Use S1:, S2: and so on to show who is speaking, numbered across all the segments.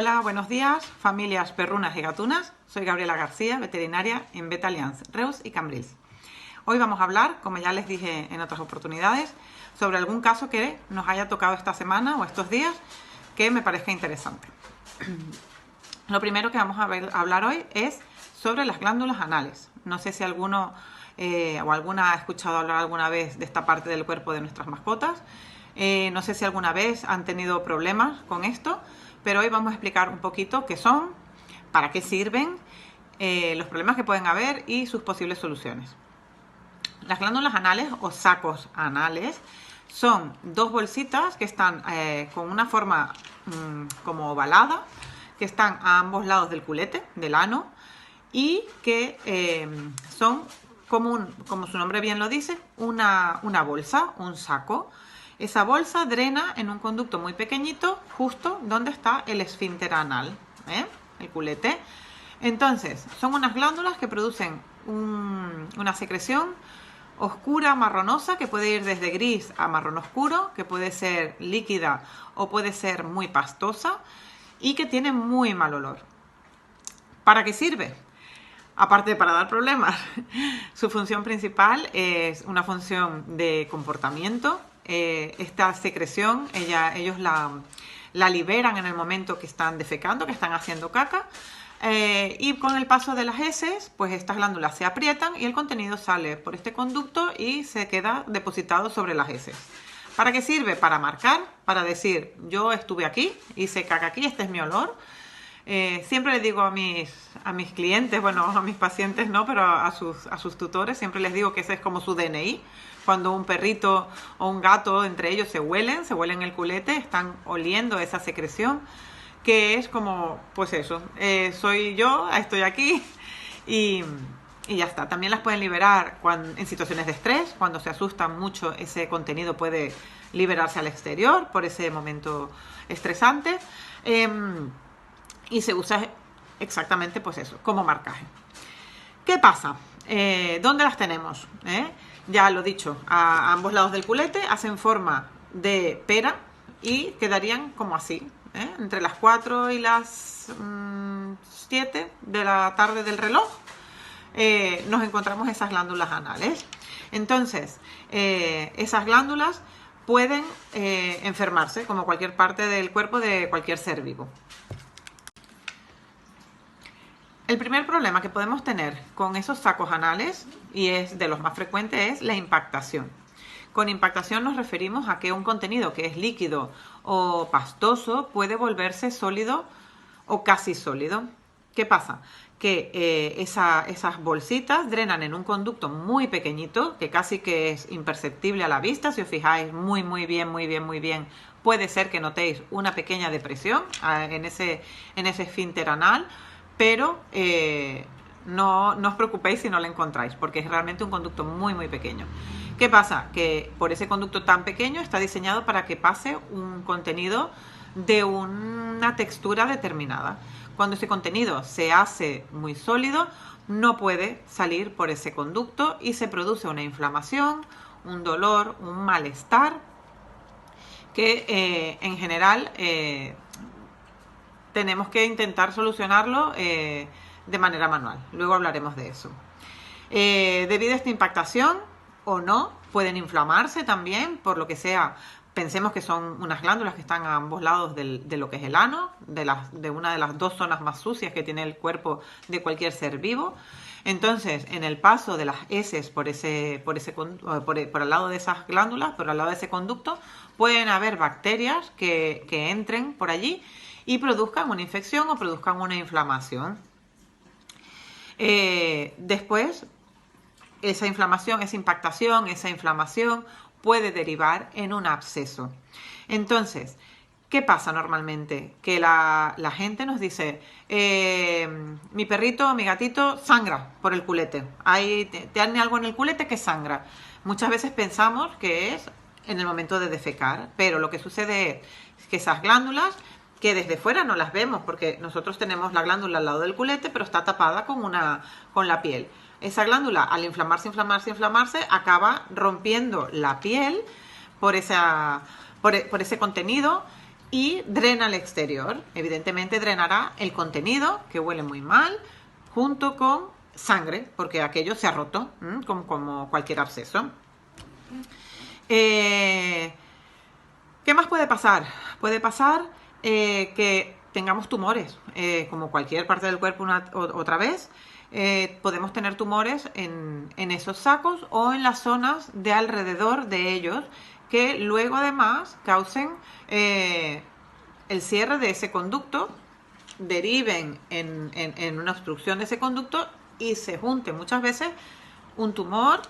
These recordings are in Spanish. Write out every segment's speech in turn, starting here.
S1: Hola, buenos días, familias perrunas y gatunas. Soy Gabriela García, veterinaria en Vet Alliance, Reus y Cambrils. Hoy vamos a hablar, como ya les dije en otras oportunidades, sobre algún caso que nos haya tocado esta semana o estos días que me parezca interesante. Lo primero que vamos a hablar hoy es sobre las glándulas anales. No sé si alguno o alguna ha escuchado hablar alguna vez de esta parte del cuerpo de nuestras mascotas. No sé si alguna vez han tenido problemas con esto, pero hoy vamos a explicar un poquito qué son, para qué sirven, los problemas que pueden haber y sus posibles soluciones. Las glándulas anales o sacos anales son dos bolsitas que están con una forma como ovalada, que están a ambos lados del culete, del ano, y que son como su nombre bien lo dice, una bolsa, un saco. Esa bolsa drena en un conducto muy pequeñito, justo donde está el esfínter anal, el culete. Entonces, son unas glándulas que producen una secreción oscura, marronosa, que puede ir desde gris a marrón oscuro, que puede ser líquida o puede ser muy pastosa y que tiene muy mal olor. ¿Para qué sirve? Aparte de para dar problemas, su función principal es una función de comportamiento. Esta secreción, ellos la liberan en el momento que están defecando, que están haciendo caca. Y con el paso de las heces, pues estas glándulas se aprietan y el contenido sale por este conducto y se queda depositado sobre las heces. ¿Para qué sirve? Para marcar, para decir, yo estuve aquí, hice caca aquí, este es mi olor. Siempre les digo a mis clientes, bueno, a mis pacientes no, pero a sus tutores, siempre les digo que ese es como su DNI. Cuando un perrito o un gato, entre ellos se huelen el culete, están oliendo esa secreción, que es como, pues eso, soy yo, estoy aquí y ya está. También las pueden liberar en situaciones de estrés, cuando se asustan mucho, ese contenido puede liberarse al exterior por ese momento estresante. Y se usa exactamente pues eso, como marcaje. ¿Qué pasa? ¿Dónde las tenemos? Ya lo he dicho, a ambos lados del culete hacen forma de pera y quedarían como así, entre las 4 y las 7 de la tarde del reloj. Nos encontramos esas glándulas anales. Entonces, esas glándulas pueden enfermarse como cualquier parte del cuerpo de cualquier ser vivo. El primer problema que podemos tener con esos sacos anales, y es de los más frecuentes, es la impactación. Con impactación nos referimos a que un contenido que es líquido o pastoso puede volverse sólido o casi sólido. ¿Qué pasa? Que esas bolsitas drenan en un conducto muy pequeño, que casi que es imperceptible a la vista. Si os fijáis muy bien, puede ser que notéis una pequeña depresión en ese esfínter anal, pero no os preocupéis si no la encontráis, porque es realmente un conducto muy pequeño. ¿Qué pasa? Que por ese conducto tan pequeño está diseñado para que pase un contenido de una textura determinada. Cuando ese contenido se hace muy sólido, no puede salir por ese conducto y se produce una inflamación, un dolor, un malestar que en general tenemos que intentar solucionarlo de manera manual. Luego hablaremos de eso. Debido a esta impactación o no, pueden inflamarse también, por lo que sea. Pensemos que son unas glándulas que están a ambos lados de lo que es el ano, de una de las dos zonas más sucias que tiene el cuerpo de cualquier ser vivo. Entonces, en el paso de las heces por al lado de esas glándulas, por al lado de ese conducto, pueden haber bacterias que entren por allí y produzcan una infección o produzcan una inflamación. Después, esa inflamación, esa impactación, esa inflamación puede derivar en un absceso. Entonces, ¿qué pasa normalmente? Que la gente nos dice, mi perrito, mi gatito sangra por el culete. Tiene algo en el culete que sangra. Muchas veces pensamos que es en el momento de defecar, pero lo que sucede es que esas glándulas, que desde fuera no las vemos, porque nosotros tenemos la glándula al lado del culete, pero está tapada con la piel. Esa glándula, al inflamarse, acaba rompiendo la piel por ese contenido y drena al exterior. Evidentemente drenará el contenido, que huele muy mal, junto con sangre, porque aquello se ha roto, como cualquier absceso. ¿Qué más puede pasar? Puede pasar que tengamos tumores, como cualquier parte del cuerpo otra vez. Podemos tener tumores en esos sacos o en las zonas de alrededor de ellos, que luego además causen el cierre de ese conducto, deriven en una obstrucción de ese conducto y se junte muchas veces un tumor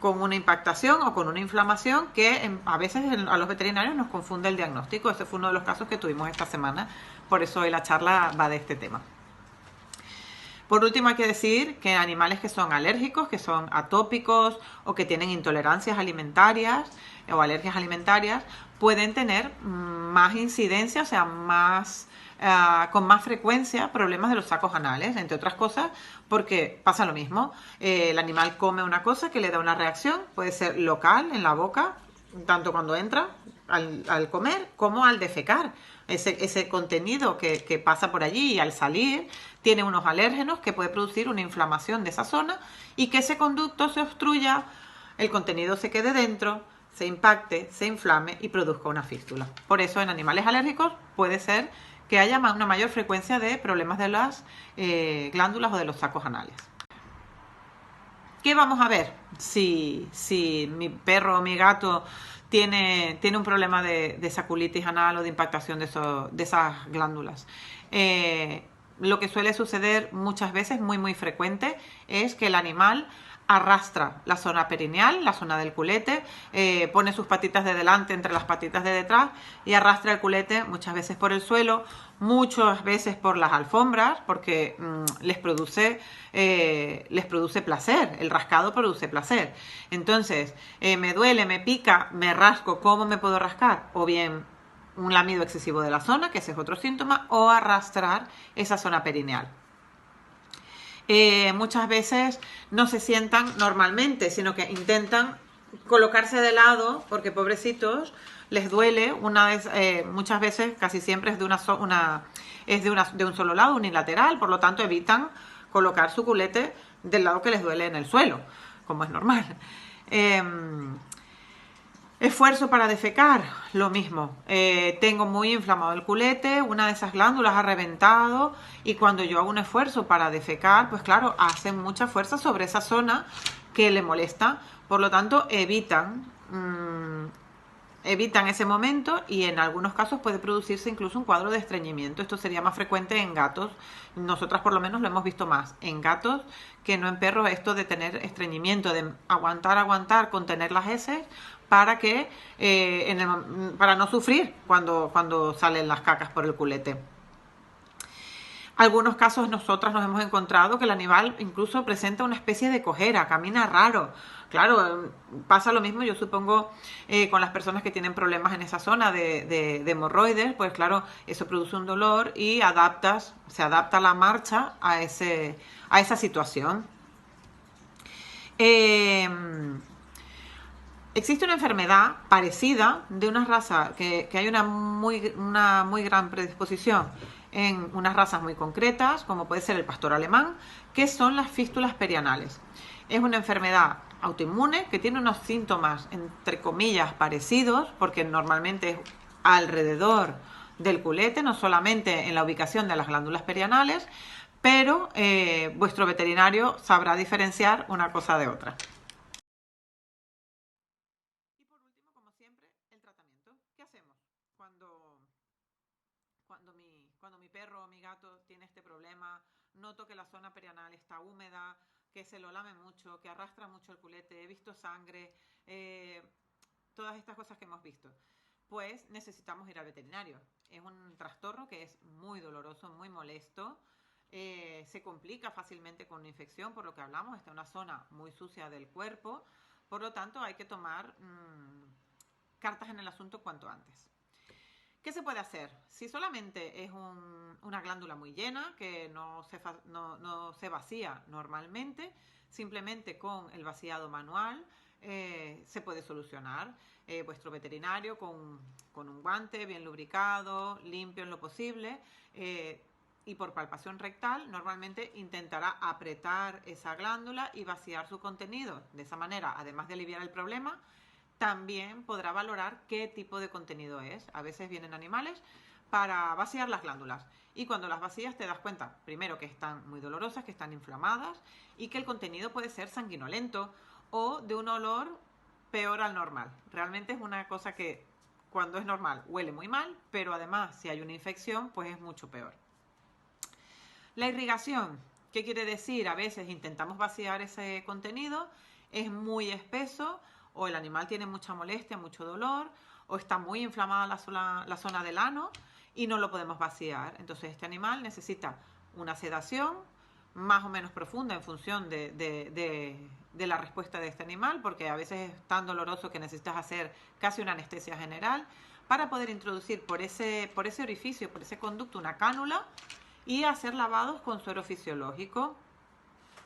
S1: con una impactación o con una inflamación que a veces a los veterinarios nos confunde el diagnóstico. Ese fue uno de los casos que tuvimos esta semana, por eso hoy la charla va de este tema. Por último, hay que decir que animales que son alérgicos, que son atópicos o que tienen intolerancias alimentarias o alergias alimentarias, pueden tener más incidencia, o sea, con más frecuencia problemas de los sacos anales, entre otras cosas, porque pasa lo mismo. El animal come una cosa que le da una reacción, puede ser local en la boca, tanto cuando entra al comer como al defecar. Ese contenido que pasa por allí y al salir tiene unos alérgenos que puede producir una inflamación de esa zona y que ese conducto se obstruya, el contenido se quede dentro, se impacte, se inflame y produzca una fístula. Por eso en animales alérgicos puede ser que haya una mayor frecuencia de problemas de las glándulas o de los sacos anales. ¿Qué vamos a ver si mi perro o mi gato tiene un problema de saculitis anal o de impactación de esas glándulas? Lo que suele suceder muchas veces, muy frecuente, es que el animal arrastra la zona perineal, la zona del culete, pone sus patitas de delante entre las patitas de detrás y arrastra el culete muchas veces por el suelo, muchas veces por las alfombras, porque les produce placer, el rascado produce placer. Entonces, me duele, me pica, me rasco, ¿cómo me puedo rascar? O bien un lamido excesivo de la zona, que ese es otro síntoma, o arrastrar esa zona perineal. Muchas veces no se sientan normalmente, sino que intentan colocarse de lado, porque pobrecitos, les duele. Muchas veces, casi siempre es de un solo lado, unilateral, por lo tanto evitan colocar su culete del lado que les duele en el suelo, como es normal. Esfuerzo para defecar, lo mismo. Tengo muy inflamado el culete, una de esas glándulas ha reventado y cuando yo hago un esfuerzo para defecar, pues claro, hacen mucha fuerza sobre esa zona que le molesta. Por lo tanto, evitan ese momento y en algunos casos puede producirse incluso un cuadro de estreñimiento. Esto sería más frecuente en gatos. Nosotras por lo menos lo hemos visto más en gatos que no en perros, esto de tener estreñimiento, de aguantar, contener las heces para que para no sufrir cuando salen las cacas por el culete. Algunos casos nosotras nos hemos encontrado que el animal incluso presenta una especie de cojera, camina raro. Claro, pasa lo mismo, yo supongo, con las personas que tienen problemas en esa zona de hemorroides, pues claro, eso produce un dolor y se adapta la marcha a esa situación. Existe una enfermedad parecida de una raza que hay una muy gran predisposición en unas razas muy concretas, como puede ser el pastor alemán, que son las fístulas perianales. Es una enfermedad autoinmune que tiene unos síntomas, entre comillas, parecidos, porque normalmente es alrededor del culete, no solamente en la ubicación de las glándulas perianales, pero vuestro veterinario sabrá diferenciar una cosa de otra. Cuando mi perro o mi gato tiene este problema, noto que la zona perianal está húmeda, que se lo lame mucho, que arrastra mucho el culete, he visto sangre, todas estas cosas que hemos visto, pues necesitamos ir al veterinario. Es un trastorno que es muy doloroso, muy molesto, se complica fácilmente con una infección, por lo que hablamos, está en una zona muy sucia del cuerpo, por lo tanto hay que tomar cartas en el asunto cuanto antes. ¿Qué se puede hacer? Si solamente es una glándula muy llena, que no se vacía normalmente, simplemente con el vaciado manual se puede solucionar. Vuestro veterinario con un guante bien lubricado, limpio en lo posible, y por palpación rectal normalmente intentará apretar esa glándula y vaciar su contenido. De esa manera, además de aliviar el problema, también podrá valorar qué tipo de contenido es. A veces vienen animales para vaciar las glándulas y cuando las vacías te das cuenta, primero, que están muy dolorosas, que están inflamadas y que el contenido puede ser sanguinolento o de un olor peor al normal. Realmente es una cosa que cuando es normal huele muy mal, pero además si hay una infección pues es mucho peor. La irrigación, ¿qué quiere decir? A veces intentamos vaciar ese contenido, es muy espeso o el animal tiene mucha molestia, mucho dolor o está muy inflamada la zona del ano y no lo podemos vaciar. Entonces este animal necesita una sedación más o menos profunda en función de la respuesta de este animal, porque a veces es tan doloroso que necesitas hacer casi una anestesia general para poder introducir por ese orificio, por ese conducto, una cánula y hacer lavados con suero fisiológico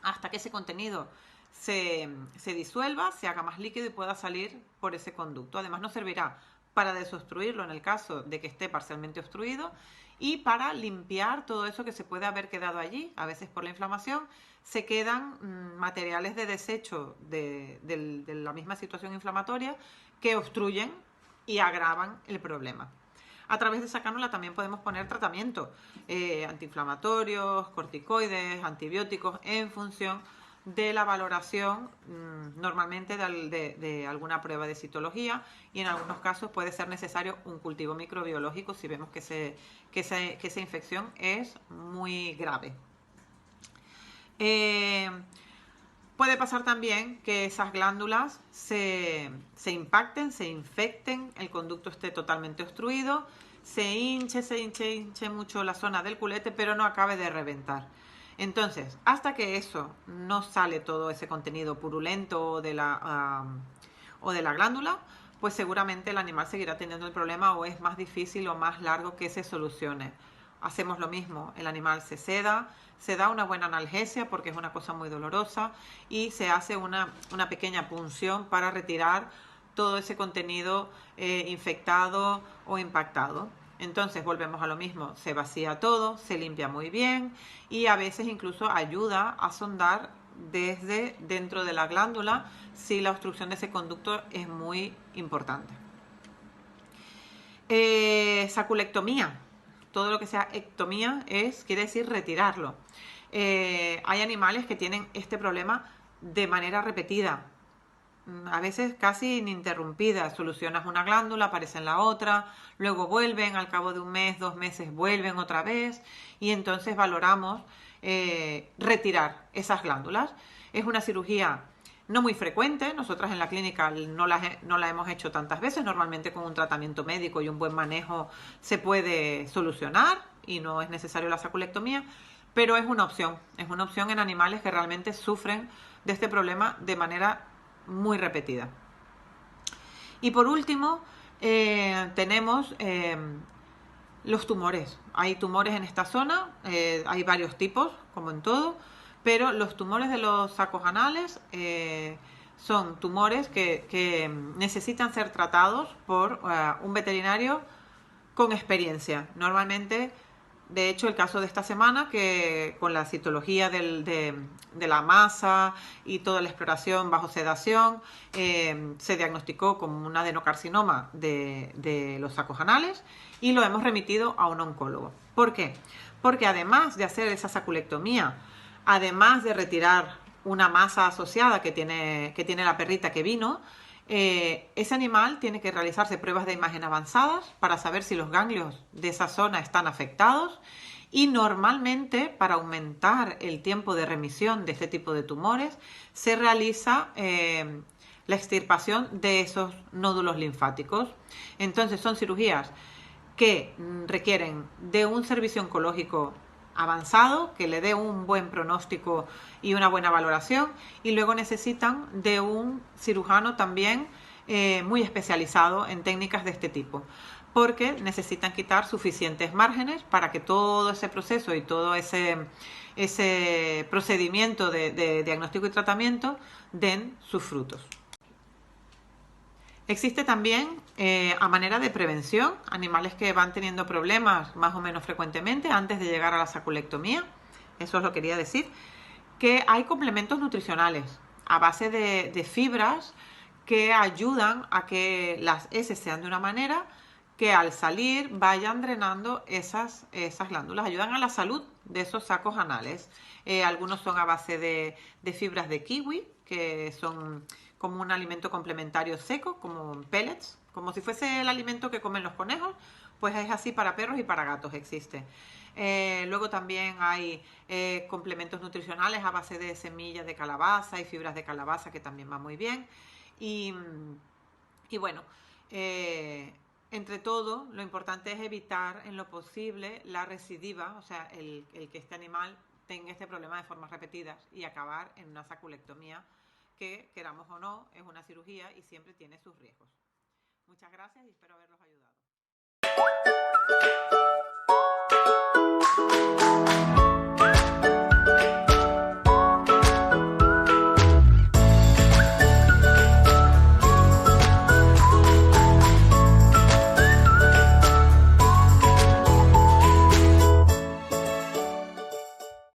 S1: hasta que ese contenido se disuelva, se haga más líquido y pueda salir por ese conducto. Además nos servirá para desobstruirlo en el caso de que esté parcialmente obstruido y para limpiar todo eso que se puede haber quedado allí. A veces por la inflamación se quedan materiales de desecho de la misma situación inflamatoria que obstruyen y agravan el problema. A través de esa cánula también podemos poner tratamiento antiinflamatorios, corticoides, antibióticos en función de la valoración normalmente de alguna prueba de citología y en algunos casos puede ser necesario un cultivo microbiológico si vemos que esa infección es muy grave. Puede pasar también que esas glándulas se impacten, se infecten, el conducto esté totalmente obstruido, se hinche mucho la zona del culete, pero no acabe de reventar. Entonces, hasta que eso no sale todo ese contenido purulento o de la glándula, pues seguramente el animal seguirá teniendo el problema o es más difícil o más largo que se solucione. Hacemos lo mismo, el animal se seda, se da una buena analgesia porque es una cosa muy dolorosa y se hace una pequeña punción para retirar todo ese contenido infectado o impactado. Entonces volvemos a lo mismo, se vacía todo, se limpia muy bien y a veces incluso ayuda a sondar desde dentro de la glándula si la obstrucción de ese conducto es muy importante. Saculectomía. Todo lo que sea ectomía quiere decir retirarlo. Hay animales que tienen este problema de manera repetida, a veces casi ininterrumpida. Solucionas una glándula, aparece en la otra, luego vuelven, al cabo de un mes, 2 meses vuelven otra vez y entonces valoramos retirar esas glándulas. Es una cirugía no muy frecuente, nosotras en la clínica no la hemos hecho tantas veces, normalmente con un tratamiento médico y un buen manejo se puede solucionar y no es necesario la saculectomía, pero es una opción en animales que realmente sufren de este problema de manera muy repetida. Y por último, tenemos los tumores. Hay tumores en esta zona, hay varios tipos, como en todo, pero los tumores de los sacos anales son tumores que necesitan ser tratados por un veterinario con experiencia. Normalmente, de hecho, el caso de esta semana, que con la citología de la masa y toda la exploración bajo sedación, se diagnosticó como un adenocarcinoma de los sacos anales y lo hemos remitido a un oncólogo. ¿Por qué? Porque además de hacer esa saculectomía, además de retirar una masa asociada que tiene la perrita que vino, ese animal tiene que realizarse pruebas de imagen avanzadas para saber si los ganglios de esa zona están afectados y normalmente para aumentar el tiempo de remisión de este tipo de tumores se realiza la extirpación de esos nódulos linfáticos. Entonces son cirugías que requieren de un servicio oncológico avanzado, que le dé un buen pronóstico y una buena valoración, y luego necesitan de un cirujano también muy especializado en técnicas de este tipo, porque necesitan quitar suficientes márgenes para que todo ese proceso y todo ese procedimiento de diagnóstico y tratamiento den sus frutos. Existe también, a manera de prevención, animales que van teniendo problemas más o menos frecuentemente antes de llegar a la saculectomía. Eso os lo quería decir. Que hay complementos nutricionales a base de fibras que ayudan a que las heces sean de una manera que al salir vayan drenando esas glándulas, ayudan a la salud de esos sacos anales. Algunos son a base de fibras de kiwi, que son como un alimento complementario seco, como pellets, como si fuese el alimento que comen los conejos, pues es así para perros y para gatos existe. Luego también hay complementos nutricionales a base de semillas de calabaza y fibras de calabaza que también va muy bien. Y, y bueno, eh, entre todo, lo importante es evitar en lo posible la recidiva, o sea, el que este animal tenga este problema de formas repetidas y acabar en una saculectomía que, queramos o no, es una cirugía y siempre tiene sus riesgos. Muchas gracias y espero haberlos ayudado.